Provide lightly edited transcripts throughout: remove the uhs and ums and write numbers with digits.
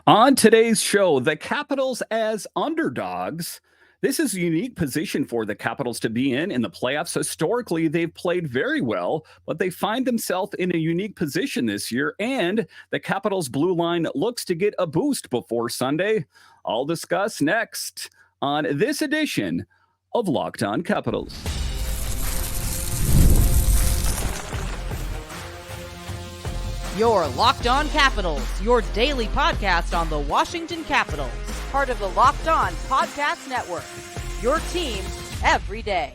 On today's show, the Capitals as underdogs. This is a unique position for the Capitals to be in the playoffs. Historically, they've played very well, but they find themselves in a unique position this year. And the Capitals blue line looks to get a boost before Sunday. I'll discuss next on this edition of Locked On Capitals. Your Locked On Capitals, your daily podcast on the Washington Capitals. Part of the Locked On Podcast Network, your team every day.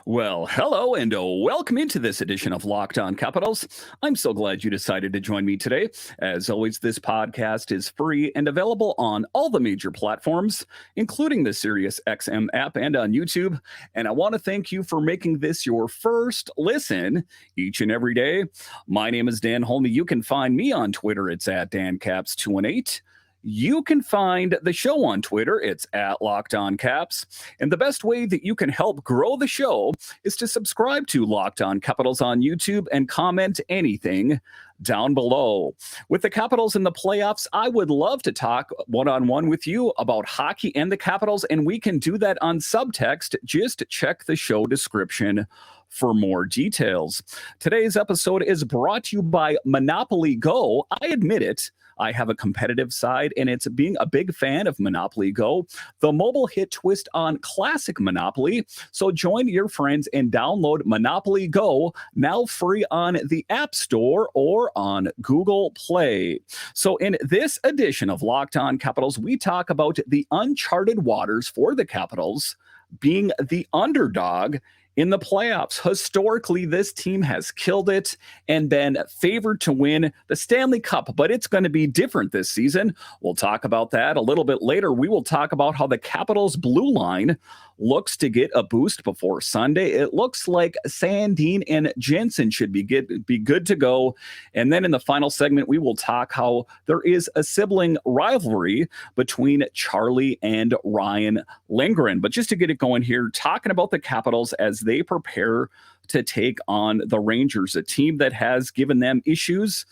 Well, hello and welcome into this edition of Locked On Capitals. I'm so glad you decided to join me today. As always, this podcast is free and available on all the major platforms, including the SiriusXM app and on YouTube. And I want to thank you for making this your first listen each and every day. My name is Dan Holme. You can find me on Twitter. It's at DanCaps218. You can find the show on Twitter. It's at Locked On Caps. And the best way that you can help grow the show is to subscribe to Locked On Capitals on YouTube and comment anything down below. With the Capitals in the playoffs, I would love to talk one-on-one with you about hockey and the Capitals, and we can do that on subtext. Just check the show description for more details. Today's episode is brought to you by Monopoly Go. I admit it. I have a competitive side, and it's being a big fan of Monopoly Go, the mobile hit twist on classic Monopoly. So join your friends and download Monopoly Go, now free on the App Store or on Google Play. So in this edition of Locked On Capitals, we talk about the uncharted waters for the Capitals being the underdog in the playoffs. Historically, this team has killed it and been favored to win the Stanley Cup, but it's going to be different this season. We'll talk about that a little bit later. We will talk about how the Capitals blue line looks to get a boost before Sunday. It looks like Sandin and Jensen should be good to go. And then in the final segment, we will talk how there is a sibling rivalry between Charlie and Ryan Lindgren. But just to get it going here, talking about the Capitals as they prepare to take on the Rangers, a team that has given them issues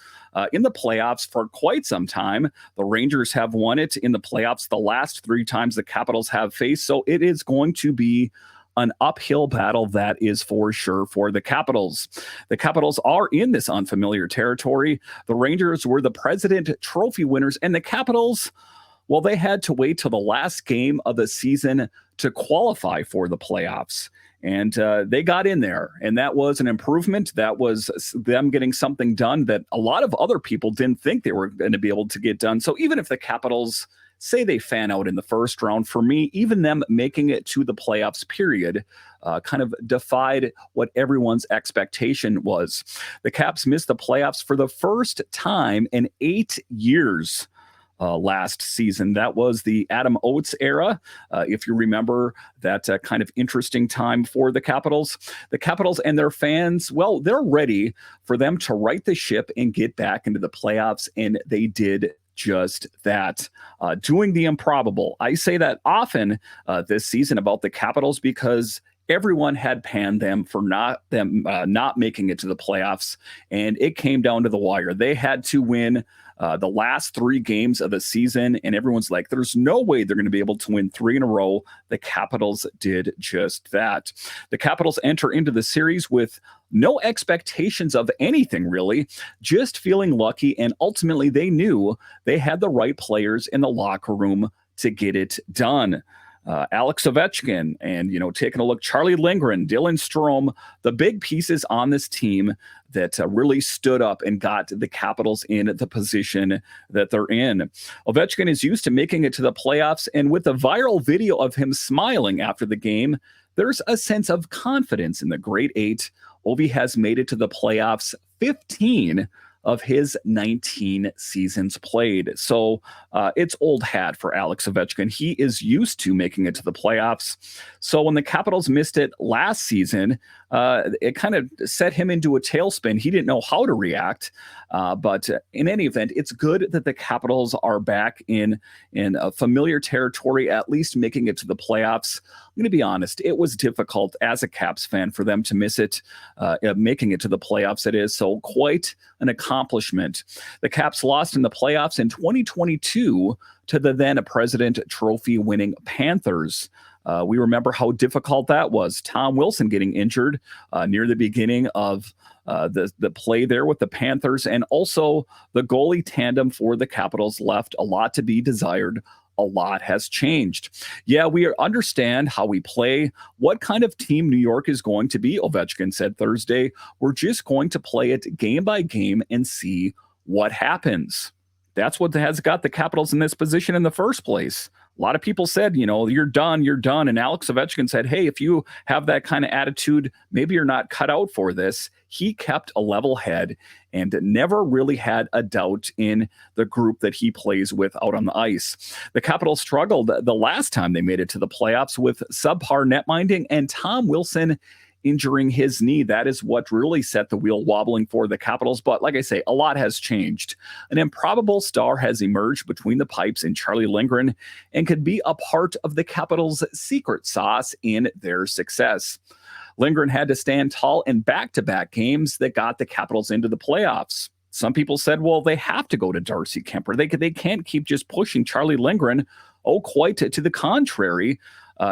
in the playoffs for quite some time. The Rangers have won it in the playoffs the last 3 times the Capitals have faced, so it is going to be an uphill battle, that is for sure, for the Capitals. The Capitals are in this unfamiliar territory. The Rangers were the President Trophy winners, and the Capitals, well, they had to wait till the last game of the season to qualify for the playoffs. And they got in there, and that was an improvement. That was them getting something done that a lot of other people didn't think they were going to be able to get done. So even if the Capitals say they fan out in the first round, for me, even them making it to the playoffs period kind of defied what everyone's expectation was. The Caps missed the playoffs for the first time in 8 years. Last season. That was the Adam Oates era. If you remember that kind of interesting time for the Capitals. The Capitals and their fans, well, they're ready for them to right the ship and get back into the playoffs, and they did just that, doing the improbable. I say that often this season about the Capitals because everyone had panned them for not making it to the playoffs, and it came down to the wire. They had to win the last 3 games of the season, and everyone's like, there's no way they're going to be able to win 3 in a row. The Capitals did just that. The Capitals enter into the series with no expectations of anything, really, just feeling lucky, and ultimately they knew they had the right players in the locker room to get it done. Alex Ovechkin and, taking a look, Charlie Lindgren, Dylan Strome, the big pieces on this team that really stood up and got the Capitals in the position that they're in. Ovechkin is used to making it to the playoffs, and with a viral video of him smiling after the game, there's a sense of confidence in the Great Eight. Ovi has made it to the playoffs 15 of his 19 seasons played. So it's old hat for Alex Ovechkin. He is used to making it to the playoffs. So when the Capitals missed it last season, it kind of set him into a tailspin. He didn't know how to react. But in any event, it's good that the Capitals are back in a familiar territory, at least making it to the playoffs. I'm going to be honest, it was difficult as a Caps fan for them to miss it, making it to the playoffs. It is so quite an accomplishment. The Caps lost in the playoffs in 2022 to the then President Trophy winning Panthers. We remember how difficult that was. Tom Wilson getting injured near the beginning of the play there with the Panthers, and also the goalie tandem for the Capitals left a lot to be desired. A lot has changed. Yeah, we understand how we play, what kind of team New York is going to be, Ovechkin said Thursday. We're just going to play it game by game and see what happens. That's what has got the Capitals in this position in the first place. A lot of people said, you're done. And Alex Ovechkin said, hey, if you have that kind of attitude, maybe you're not cut out for this. He kept a level head and never really had a doubt in the group that he plays with out on the ice. The Capitals struggled the last time they made it to the playoffs with subpar net minding and Tom Wilson injuring his knee. That is what really set the wheel wobbling for the Capitals. But like I say, a lot has changed. An improbable star has emerged between the pipes in Charlie Lindgren and could be a part of the Capitals' secret sauce in their success. Lindgren had to stand tall in back-to-back games that got the Capitals into the playoffs. Some people said, well, they have to go to Darcy Kemper. They can't keep just pushing Charlie Lindgren. Oh, quite to the contrary.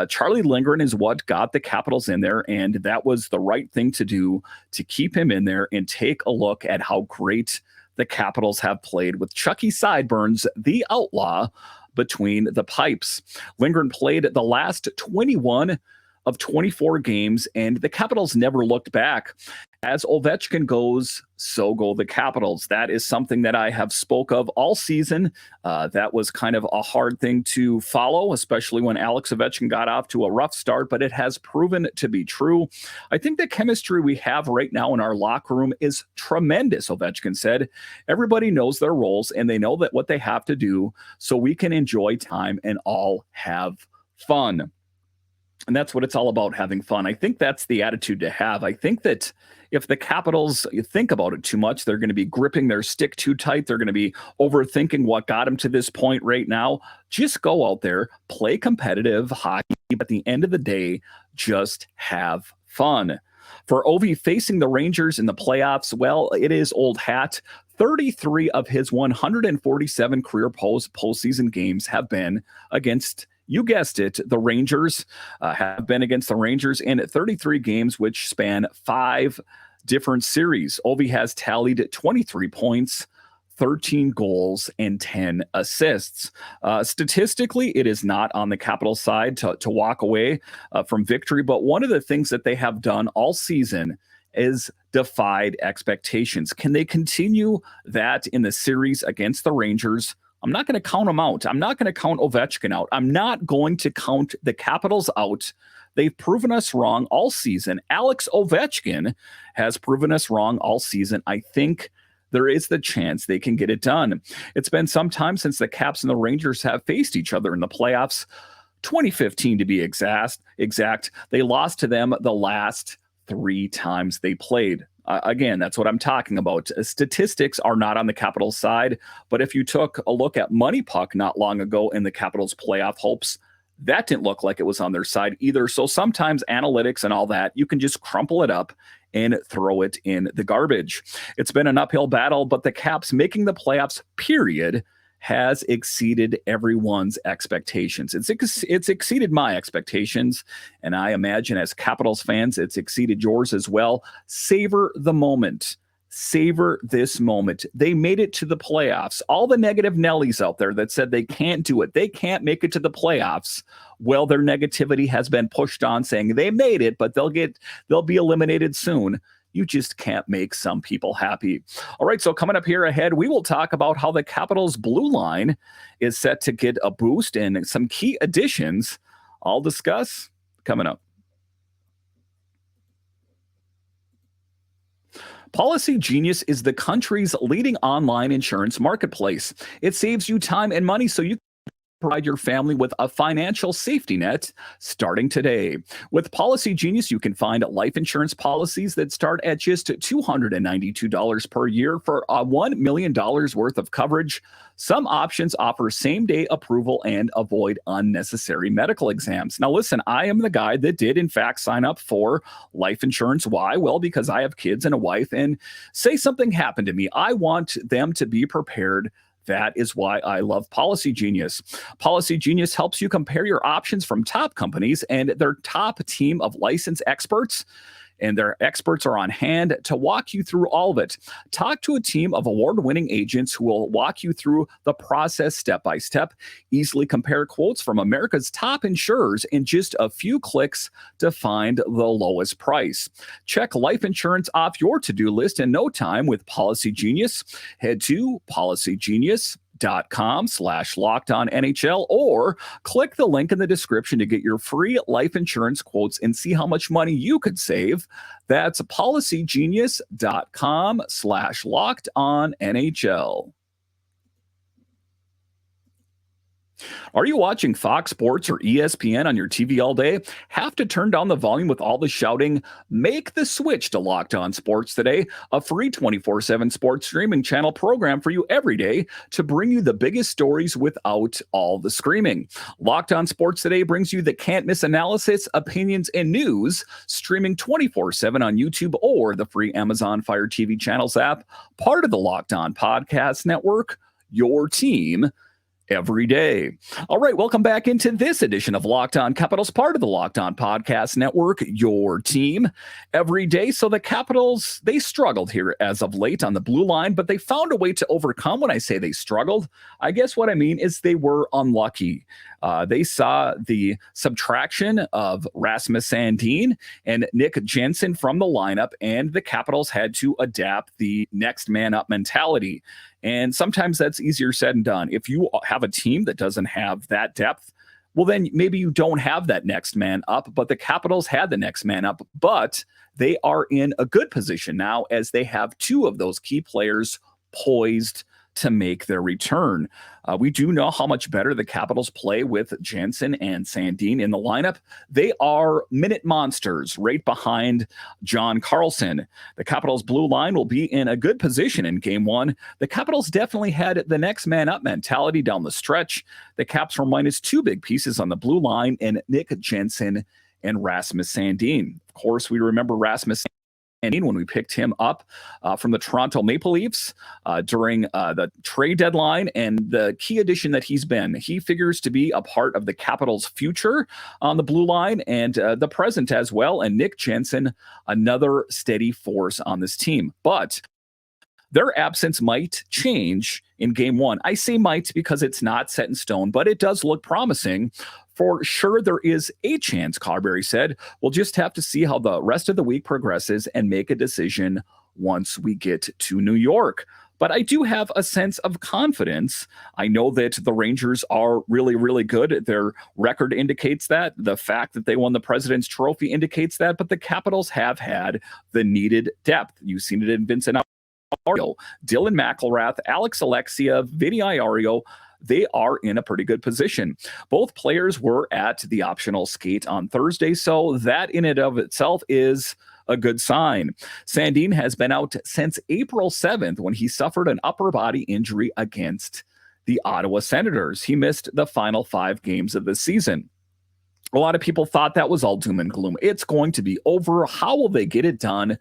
Charlie Lindgren is what got the Capitals in there, and that was the right thing to do to keep him in there and take a look at how great the Capitals have played with Chucky Sideburns, the outlaw, between the pipes. Lindgren played the last 21 of 24 games, and the Capitals never looked back. As Ovechkin goes, so go the Capitals. That is something that I have spoke of all season. That was kind of a hard thing to follow, especially when Alex Ovechkin got off to a rough start, but it has proven to be true. I think the chemistry we have right now in our locker room is tremendous, Ovechkin said. Everybody knows their roles, and they know that what they have to do so we can enjoy time and all have fun. And that's what it's all about, having fun. I think that's the attitude to have. I think that if the Capitals think about it too much, they're going to be gripping their stick too tight. They're going to be overthinking what got them to this point right now. Just go out there, play competitive hockey. But at the end of the day, just have fun. For Ovi facing the Rangers in the playoffs, well, it is old hat. 33 of his 147 career postseason games have been against, you guessed it, the Rangers. Have been against the Rangers in 33 games, which span 5 different series. Ovi has tallied 23 points, 13 goals, and 10 assists. Statistically, it is not on the Capitals side to walk away from victory, but one of the things that they have done all season is defied expectations. Can they continue that in the series against the Rangers? I'm not going to count them out. I'm not going to count Ovechkin out. I'm not going to count the Capitals out. They've proven us wrong all season. Alex Ovechkin has proven us wrong all season. I think there is the chance they can get it done. It's been some time since the Caps and the Rangers have faced each other in the playoffs. 2015 to be exact. They lost to them the last 3 times they played. Again, that's what I'm talking about. Statistics are not on the Capitals side, but if you took a look at Money Puck not long ago in the Capitals playoff hopes, that didn't look like it was on their side either. So sometimes analytics and all that, you can just crumple it up and throw it in the garbage. It's been an uphill battle, but the Caps making the playoffs, period, has exceeded everyone's expectations. It's exceeded my expectations, and I imagine as Capitals fans, it's exceeded yours as well. Savor the moment. Savor this moment. They made it to the playoffs. All the negative Nellies out there that said they can't do it, they can't make it to the playoffs. Well, their negativity has been pushed on, saying they made it, but they'll be eliminated soon. You just can't make some people happy. All right, so coming up here ahead, we will talk about how the Capitals' blue line is set to get a boost and some key additions. I'll discuss coming up. Policy Genius is the country's leading online insurance marketplace. It saves you time and money so you provide your family with a financial safety net starting today. With Policy Genius, you can find life insurance policies that start at just $292 per year for $1 million worth of coverage. Some options offer same-day approval and avoid unnecessary medical exams. Now, listen, I am the guy that did, in fact, sign up for life insurance. Why? Well, because I have kids and a wife, and say something happened to me, I want them to be prepared. That is why I love Policy Genius. Policy Genius helps you compare your options from top companies and their top team of licensed experts. And their experts are on hand to walk you through all of it. Talk to a team of award-winning agents who will walk you through the process step by step. Easily compare quotes from America's top insurers in just a few clicks to find the lowest price. Check life insurance off your to-do list in no time with Policy Genius. Head to policygenius.com/lockedonnhl or click the link in the description to get your free life insurance quotes and see how much money you could save. That's policygenius.com/lockedonnhl. Are you watching Fox Sports or ESPN on your TV all day? Have to turn down the volume with all the shouting? Make the switch to Locked On Sports today, a free 24/7 sports streaming channel program for you every day to bring you the biggest stories without all the screaming. Locked On Sports today brings you the can't-miss analysis, opinions, and news, streaming 24/7 on YouTube or the free Amazon Fire TV channels app, part of the Locked On Podcast Network, your team every day. All right, welcome back into this edition of Locked On Capitals, part of the Locked On Podcast Network, your team every day. So the Capitals, they struggled here as of late on the blue line, but they found a way to overcome. When I say they struggled, I guess what I mean is they were unlucky. They saw the subtraction of Rasmus Sandin and Nick Jensen from the lineup, and the Capitals had to adapt the next man up mentality. And sometimes that's easier said than done. If you have a team that doesn't have that depth, well, then maybe you don't have that next man up, but the Capitals had the next man up, but they are in a good position now as they have two of those key players poised to make their return. We do know how much better the Capitals play with Jensen and Sandin in the lineup. They are minute monsters right behind John Carlson. The Capitals' blue line will be in a good position in Game 1. The Capitals definitely had the next man up mentality down the stretch. The Caps were minus two big pieces on the blue line in Nick Jensen and Rasmus Sandin. Of course, we remember Rasmus when we picked him up from the Toronto Maple Leafs during the trade deadline, and the key addition that he's been. He figures to be a part of the Capitals' future on the blue line and the present as well. And Nick Jensen, another steady force on this team. But their absence might change in Game 1. I say might because it's not set in stone, but it does look promising. For sure, there is a chance, Carberry said. We'll just have to see how the rest of the week progresses and make a decision once we get to New York. But I do have a sense of confidence. I know that the Rangers are really, really good. Their record indicates that. The fact that they won the President's Trophy indicates that. But the Capitals have had the needed depth. You've seen it in Vincent Ario, Dylan McIlrath, Alex Alexia, Vinny Iorio. They are in a pretty good position. Both players were at the optional skate on Thursday, so that in and of itself is a good sign. Sandin has been out since April 7th when he suffered an upper body injury against the Ottawa Senators. He missed the final 5 games of the season. A lot of people thought that was all doom and gloom. It's going to be over. How will they get it done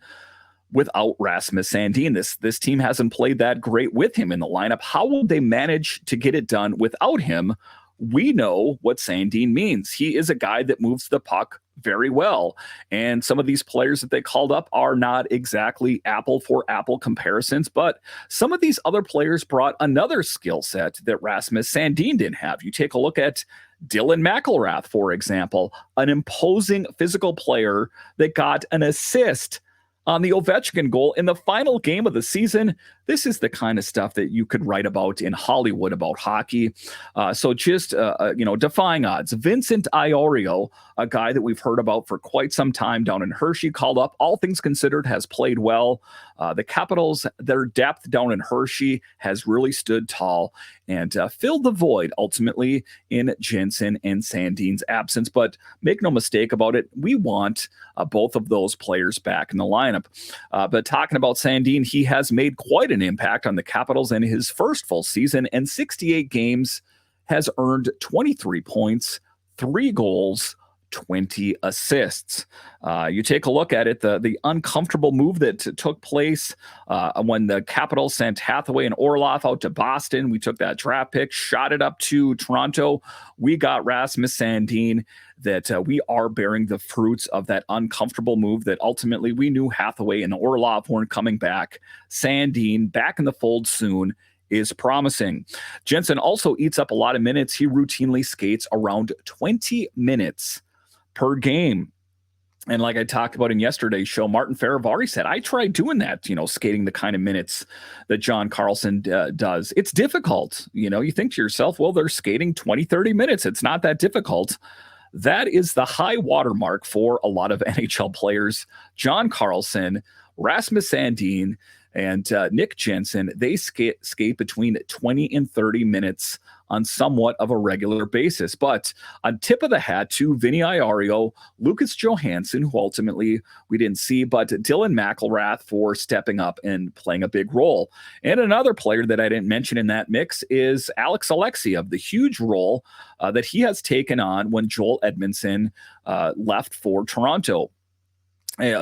without Rasmus Sandin? This team hasn't played that great with him in the lineup. How will they manage to get it done without him? We know what Sandin means. He is a guy that moves the puck very well. And some of these players that they called up are not exactly apple for apple comparisons, but some of these other players brought another skill set that Rasmus Sandin didn't have. You take a look at Dylan McIlrath, for example, an imposing physical player that got an assist on the Ovechkin goal in the final game of the season. This is the kind of stuff that you could write about in Hollywood about hockey. So just, defying odds. Vincent Iorio, a guy that we've heard about for quite some time down in Hershey, called up. All things considered, has played well. The Capitals, their depth down in Hershey has really stood tall and filled the void ultimately in Jensen and Sandin's absence. But make no mistake about it, we want both of those players back in the lineup. But talking about Sandin, he has made quite an impact on the Capitals in his first full season, and 68 games has earned 23 points, 3 goals, 20 assists. You take a look at it, the uncomfortable move that took place when the Capitals sent Hathaway and Orlov out to Boston. We took that draft pick, shot it up to Toronto. We got Rasmus Sandin. That we are bearing the fruits of that uncomfortable move that ultimately we knew Hathaway and Orlov weren't coming back. Sandin back in the fold soon is promising. Jensen also eats up a lot of minutes. He routinely skates around 20 minutes per game. And like I talked about in yesterday's show, Martin Faravari said, I tried doing that, skating the kind of minutes that John Carlson does. It's difficult. You think to yourself, well, they're skating 20, 30 minutes. It's not that difficult. That is the high watermark for a lot of NHL players. John Carlson, Rasmus Sandin, and Nick Jensen, they skate between 20 and 30 minutes on somewhat of a regular basis. But on tip of the hat to Vinny Iorio, Lucas Johansson, who ultimately we didn't see, but Dylan McElrath for stepping up and playing a big role. And another player that I didn't mention in that mix is Alex Alexiev, the huge role that he has taken on when Joel Edmondson left for Toronto.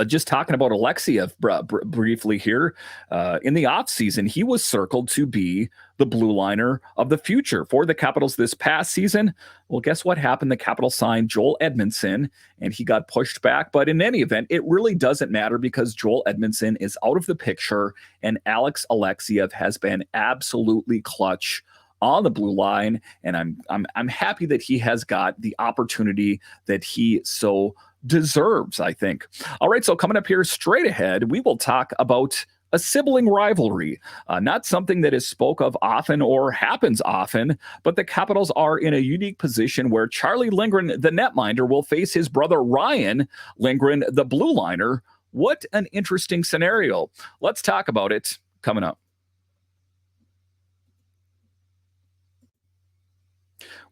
Just talking about Alexiev briefly here, in the offseason, he was circled to be the blue liner of the future for the Capitals this past season. Well, guess what happened? The Capitals signed Joel Edmondson, and he got pushed back. But in any event, it really doesn't matter because Joel Edmondson is out of the picture, and Alex Alexiev has been absolutely clutch on the blue line, and I'm happy that he has got the opportunity that he so deserves, I think. All right, so coming up here straight ahead, we will talk about a sibling rivalry, not something that is spoke of often or happens often, but the Capitals are in a unique position where Charlie Lindgren, the netminder, will face his brother Ryan Lindgren, the blue liner. What an interesting scenario. Let's talk about it coming up.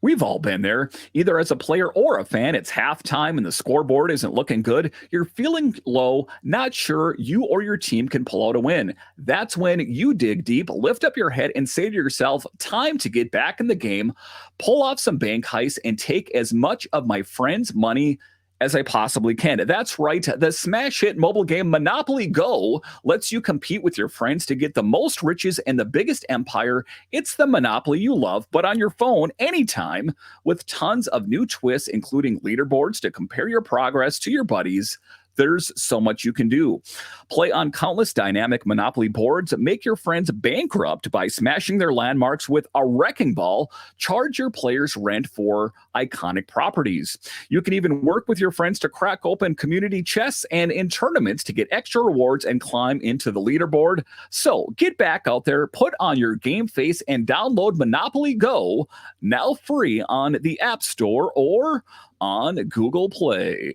We've all been there, either as a player or a fan. It's halftime and the scoreboard isn't looking good. You're feeling low, not sure you or your team can pull out a win. That's when you dig deep, lift up your head, and say to yourself, time to get back in the game, pull off some bank heists, and take as much of my friends' money as I possibly can. That's right. The smash hit mobile game Monopoly Go lets you compete with your friends to get the most riches and the biggest empire. It's the Monopoly you love, but on your phone anytime, with tons of new twists, including leaderboards to compare your progress to your buddies. There's so much you can do. Play on countless dynamic Monopoly boards. Make your friends bankrupt by smashing their landmarks with a wrecking ball. Charge your players rent for iconic properties. You can even work with your friends to crack open community chests and in tournaments to get extra rewards and climb into the leaderboard. So get back out there, put on your game face, and download Monopoly Go, now free on the App Store or on Google Play.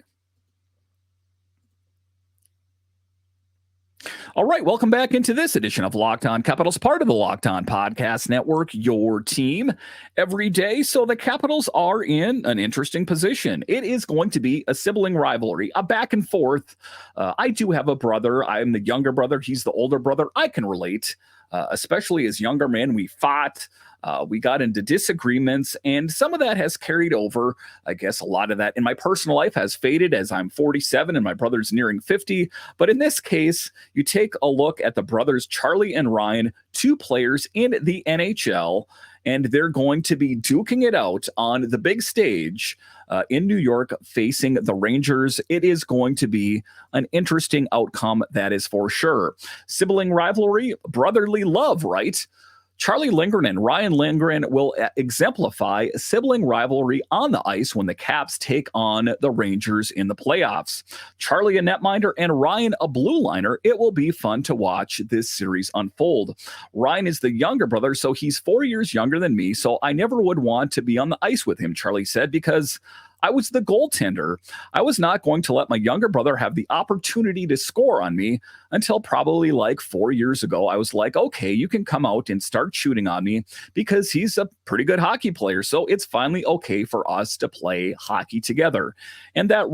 All right, welcome back into this edition of Locked On Capitals, part of the Locked On Podcast Network, your team every day. So the Capitals are in an interesting position. It is going to be a sibling rivalry, a back and forth. I do have a brother. I'm the younger brother. He's the older brother. I can relate, especially as younger men. We fought. We got into disagreements, and some of that has carried over. I guess a lot of that in my personal life has faded as I'm 47 and my brother's nearing 50. But in this case, you take a look at the brothers Charlie and Ryan, 2 players in the NHL, and they're going to be duking it out on the big stage in New York facing the Rangers. It is going to be an interesting outcome, that is for sure. Sibling rivalry, brotherly love, right? Charlie Lindgren and Ryan Lindgren will exemplify sibling rivalry on the ice when the Caps take on the Rangers in the playoffs. Charlie a netminder and Ryan a blue liner. It will be fun to watch this series unfold. Ryan is the younger brother, so he's 4 years younger than me, so I never would want to be on the ice with him, Charlie said, because I was the goaltender. I was not going to let my younger brother have the opportunity to score on me until probably like 4 years ago. I was like, okay, you can come out and start shooting on me because he's a pretty good hockey player. So it's finally okay for us to play hockey together. And that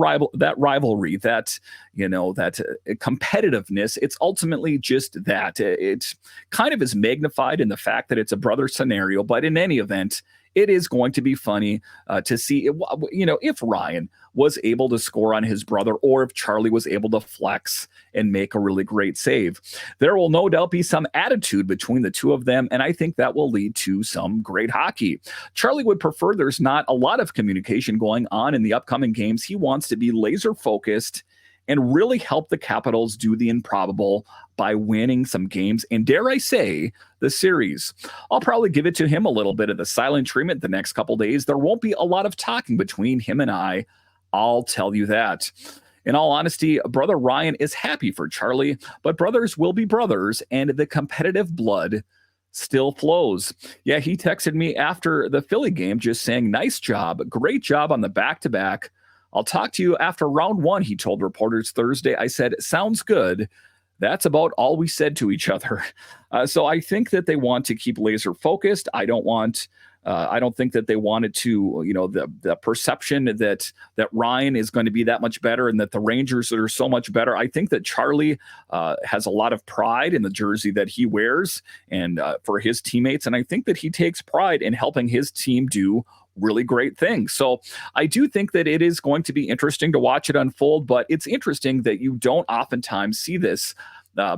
rivalry, that competitiveness, it's ultimately just that. It kind of is magnified in the fact that it's a brother scenario, but in any event, it is going to be funny to see, if Ryan was able to score on his brother or if Charlie was able to flex and make a really great save. There will no doubt be some attitude between the two of them, and I think that will lead to some great hockey. Charlie would prefer there's not a lot of communication going on in the upcoming games. He wants to be laser focused and really help the Capitals do the improbable by winning some games, and dare I say, the series. I'll probably give it to him a little bit of the silent treatment the next couple days. There won't be a lot of talking between him and I'll tell you that. In all honesty, brother Ryan is happy for Charlie, but brothers will be brothers, and the competitive blood still flows. Yeah, he texted me after the Philly game just saying, nice job, great job on the back-to-back. I'll talk to you after round one, he told reporters Thursday. I said, sounds good. That's about all we said to each other. So I think that they want to keep laser focused. I don't think that they wanted to, the perception that Ryan is going to be that much better and that the Rangers are so much better. I think that Charlie has a lot of pride in the jersey that he wears and for his teammates. And I think that he takes pride in helping his team do really great things. So I do think that it is going to be interesting to watch it unfold, but it's interesting that you don't oftentimes see this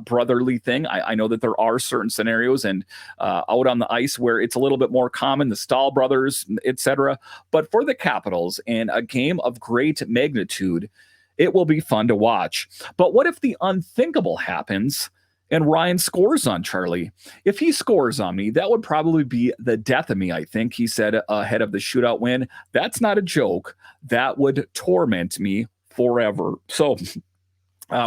brotherly thing. I know that there are certain scenarios and out on the ice where it's a little bit more common, the Stahl brothers, etc. But for the Capitals and a game of great magnitude, it will be fun to watch. But what if the unthinkable happens and Ryan scores on Charlie? If he scores on me, that would probably be the death of me, I think, he said ahead of the shootout win. That's not a joke. That would torment me forever. So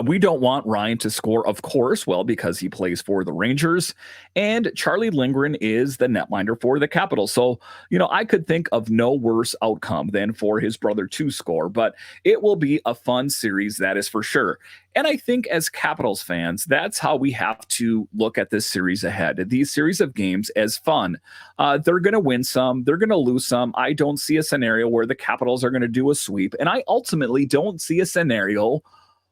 we don't want Ryan to score, of course, because he plays for the Rangers, and Charlie Lindgren is the netminder for the Capitals. So, I could think of no worse outcome than for his brother to score, but it will be a fun series, that is for sure. And I think as Capitals fans, that's how we have to look at this series ahead. These series of games as fun. They're going to win some. They're going to lose some. I don't see a scenario where the Capitals are going to do a sweep, and I ultimately don't see a scenario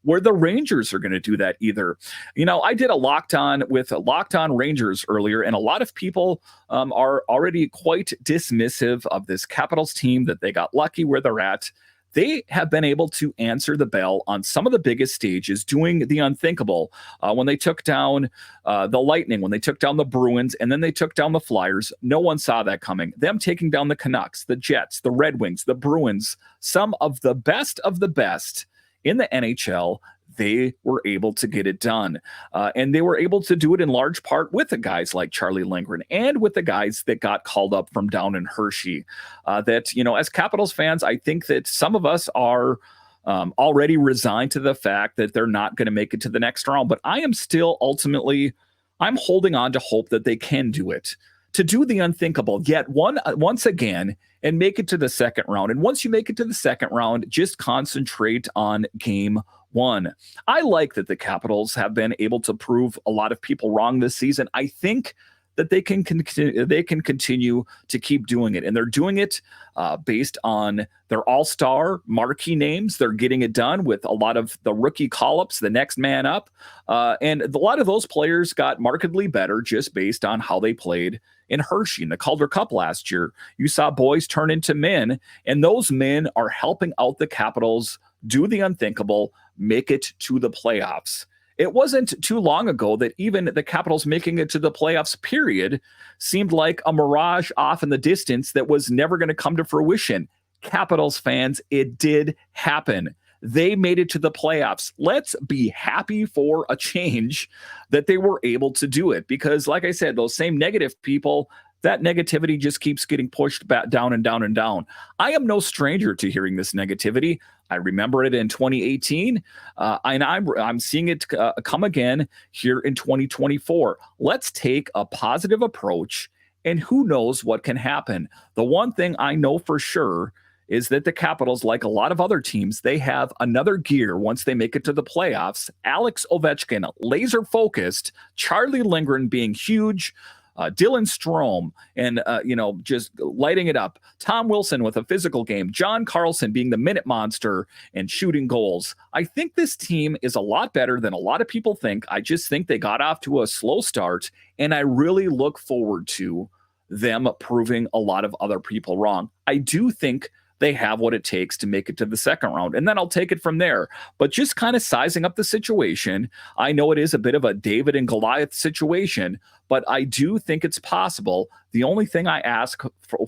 where the Rangers are going to do that either. I did a Locked On with Locked On Rangers earlier, and a lot of people are already quite dismissive of this Capitals team, that they got lucky where they're at. They have been able to answer the bell on some of the biggest stages, doing the unthinkable. When they took down the Lightning, when they took down the Bruins, and then they took down the Flyers, no one saw that coming. Them taking down the Canucks, the Jets, the Red Wings, the Bruins, some of the best in the NHL, they were able to get it done. And they were able to do it in large part with the guys like Charlie Lindgren and with the guys that got called up from down in Hershey. As Capitals fans, I think that some of us are already resigned to the fact that they're not going to make it to the next round. But I am still I'm holding on to hope that they can do it, to do the unthinkable yet once again and make it to the second round. And once you make it to the second round, just concentrate on game one. I like that the Capitals have been able to prove a lot of people wrong this season. I think that they can continue to keep doing it. And they're doing it based on their all-star marquee names. They're getting it done with a lot of the rookie call-ups, the next man up. And a lot of those players got markedly better just based on how they played in Hershey in the Calder Cup last year. You saw boys turn into men, and those men are helping out the Capitals do the unthinkable, make it to the playoffs. It wasn't too long ago that even the Capitals making it to the playoffs, period, seemed like a mirage off in the distance that was never going to come to fruition. Capitals fans, it did happen. They made it to the playoffs. Let's be happy for a change that they were able to do it, because like I said, those same negative people, that negativity just keeps getting pushed back down and down and down. I am no stranger to hearing this negativity. I remember it in 2018, and I'm seeing it come again here in 2024. Let's take a positive approach, and who knows what can happen. The one thing I know for sure is that the Capitals, like a lot of other teams, they have another gear once they make it to the playoffs. Alex Ovechkin, laser focused, Charlie Lindgren being huge, Dylan Strome and, just lighting it up. Tom Wilson with a physical game. John Carlson being the minute monster and shooting goals. I think this team is a lot better than a lot of people think. I just think they got off to a slow start, and I really look forward to them proving a lot of other people wrong. I do think they have what it takes to make it to the second round, and then I'll take it from there. But just kind of sizing up the situation, I know it is a bit of a David and Goliath situation, but I do think it's possible. The only thing I ask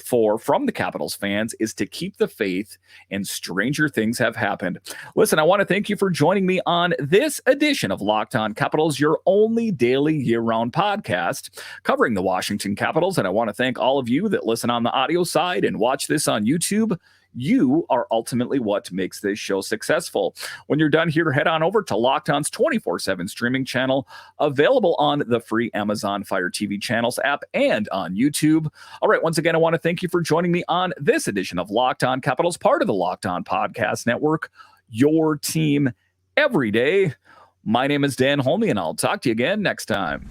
for from the Capitals fans is to keep the faith, and stranger things have happened. Listen, I want to thank you for joining me on this edition of Locked On Capitals, your only daily year-round podcast covering the Washington Capitals. And I want to thank all of you that listen on the audio side and watch this on YouTube. You are ultimately what makes this show successful. When you're done here, head on over to Locked On's 24/7 streaming channel, available on the free Amazon Fire TV channels app and on YouTube. All right, once again, I want to thank you for joining me on this edition of Locked On Capitals, part of the Locked On Podcast Network, your team every day. My name is Dan Holme, and I'll talk to you again next time.